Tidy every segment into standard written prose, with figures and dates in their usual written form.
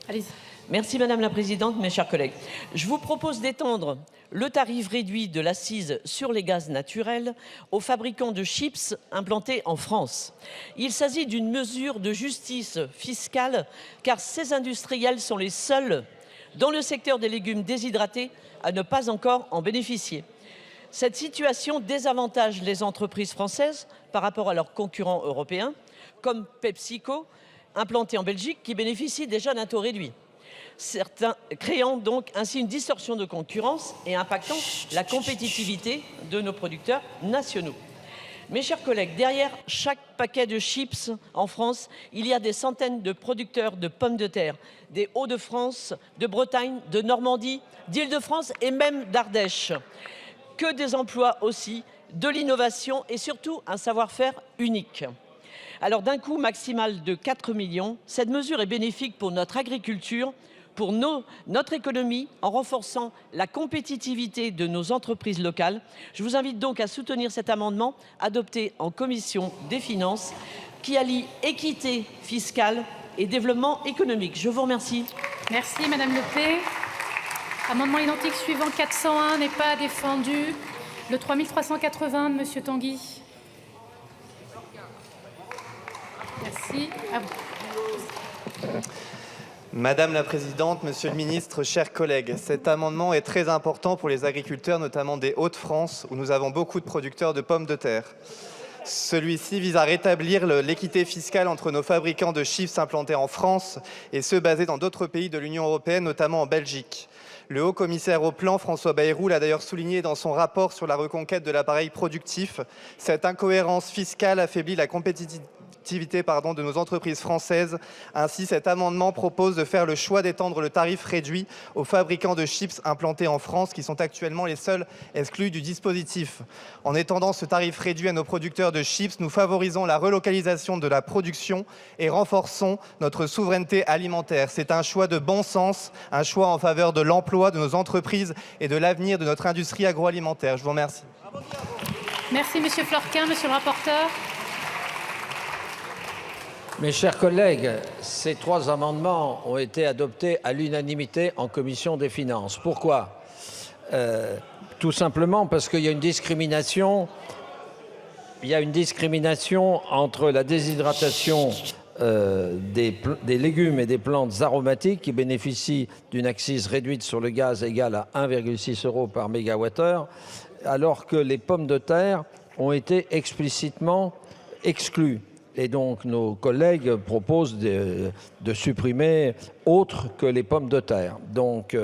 Allez-y. Merci Madame la Présidente, mes chers collègues. Je vous propose d'étendre le tarif réduit de l'accise sur les gaz naturels aux fabricants de chips implantés en France. Il s'agit d'une mesure de justice fiscale car ces industriels sont les seuls dans le secteur des légumes déshydratés à ne pas encore en bénéficier. Cette situation désavantage les entreprises françaises par rapport à leurs concurrents européens, comme PepsiCo, implanté en Belgique, qui bénéficie déjà d'un taux réduit. Créant donc ainsi une distorsion de concurrence et impactant la compétitivité de nos producteurs nationaux. Mes chers collègues, derrière chaque paquet de chips en France, il y a des centaines de producteurs de pommes de terre, des Hauts-de-France, de Bretagne, de Normandie, d'Île-de-France et même d'Ardèche. Que des emplois aussi, de l'innovation et surtout un savoir-faire unique. Alors d'un coût maximal de 4 millions, cette mesure est bénéfique pour notre agriculture, pour notre économie, en renforçant la compétitivité de nos entreprises locales. Je vous invite donc à soutenir cet amendement adopté en commission des finances qui allie équité fiscale et développement économique. Je vous remercie. Merci Madame Lepé. Amendement identique suivant 401 n'est pas défendu. Le 3380 de Monsieur Tanguy. Merci. À vous. Madame la Présidente, Monsieur le Ministre, chers collègues, cet amendement est très important pour les agriculteurs, notamment des Hauts-de-France, où nous avons beaucoup de producteurs de pommes de terre. Celui-ci vise à rétablir l'équité fiscale entre nos fabricants de chips implantés en France et ceux basés dans d'autres pays de l'Union européenne, notamment en Belgique. Le haut-commissaire au plan, François Bayrou, l'a d'ailleurs souligné dans son rapport sur la reconquête de l'appareil productif. Cette incohérence fiscale affaiblit la compétitivité de nos entreprises françaises. Ainsi, cet amendement propose de faire le choix d'étendre le tarif réduit aux fabricants de chips implantés en France, qui sont actuellement les seuls exclus du dispositif. En étendant ce tarif réduit à nos producteurs de chips, nous favorisons la relocalisation de la production et renforçons notre souveraineté alimentaire. C'est un choix de bon sens, un choix en faveur de l'emploi, de nos entreprises et de l'avenir de notre industrie agroalimentaire. Je vous remercie. Merci Monsieur Florquin, Monsieur le rapporteur. Mes chers collègues, ces trois amendements ont été adoptés à l'unanimité en commission des finances. Pourquoi ? Tout simplement parce qu'il y a une discrimination. Il y a une discrimination entre la déshydratation des légumes et des plantes aromatiques qui bénéficient d'une accise réduite sur le gaz égale à 1,6 € par mégawattheure, alors que les pommes de terre ont été explicitement exclues. Et donc, nos collègues proposent de supprimer autre que les pommes de terre. Donc,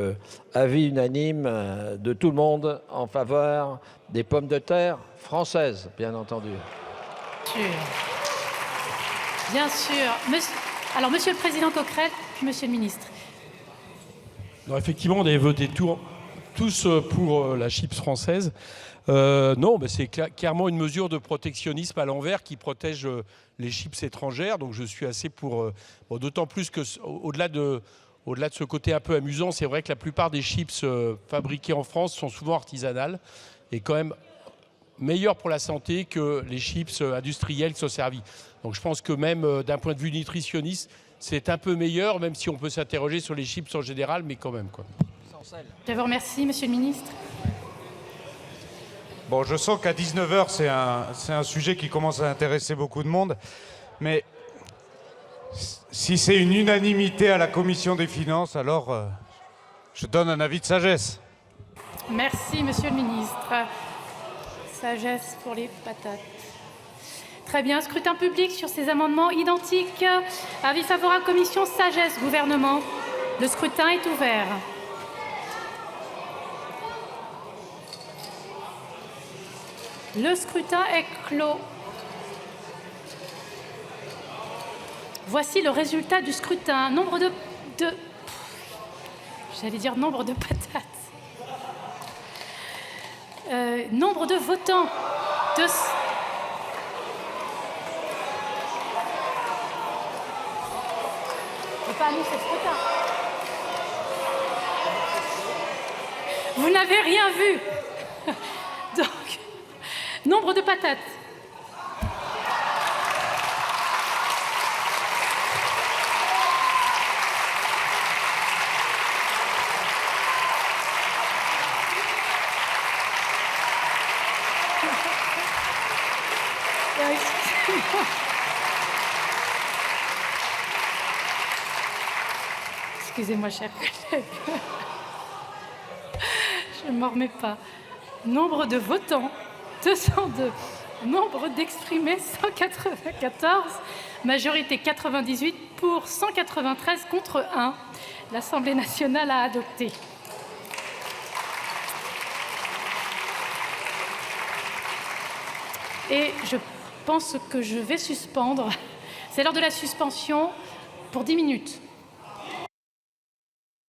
avis unanime de tout le monde en faveur des pommes de terre françaises, bien entendu. Bien sûr. Alors, Monsieur le Président Coquerel, puis Monsieur le Ministre. Non, effectivement, on avait voté tous pour la chips française. Non, mais c'est clairement une mesure de protectionnisme à l'envers qui protège les chips étrangères. Donc je suis assez pour... d'autant plus que au-delà de ce côté un peu amusant, c'est vrai que la plupart des chips fabriquées en France sont souvent artisanales et quand même meilleures pour la santé que les chips industrielles qui sont servies. Donc je pense que même d'un point de vue nutritionniste, c'est un peu meilleur, même si on peut s'interroger sur les chips en général, mais quand même, quoi. Je vous remercie, Monsieur le Ministre. Bon, je sens qu'à 19h, c'est un sujet qui commence à intéresser beaucoup de monde. Mais si c'est une unanimité à la Commission des finances, alors je donne un avis de sagesse. Merci, Monsieur le Ministre. Sagesse pour les patates. Très bien. Scrutin public sur ces amendements identiques. Avis favorable, Commission, sagesse, Gouvernement. Le scrutin est ouvert. Le scrutin est clos. Voici le résultat du scrutin. Nombre de j'allais dire nombre de patates. Nombre de votants. Je pas annoncer le scrutin. Vous n'avez rien vu. Donc, nombre de patates. Excusez-moi, chers collègues. Je ne m'en remets pas. Nombre de votants, 202. Nombre d'exprimés, 194. Majorité 98 pour 193 contre 1. L'Assemblée nationale a adopté. Et je pense que je vais suspendre. C'est l'heure de la suspension pour 10 minutes.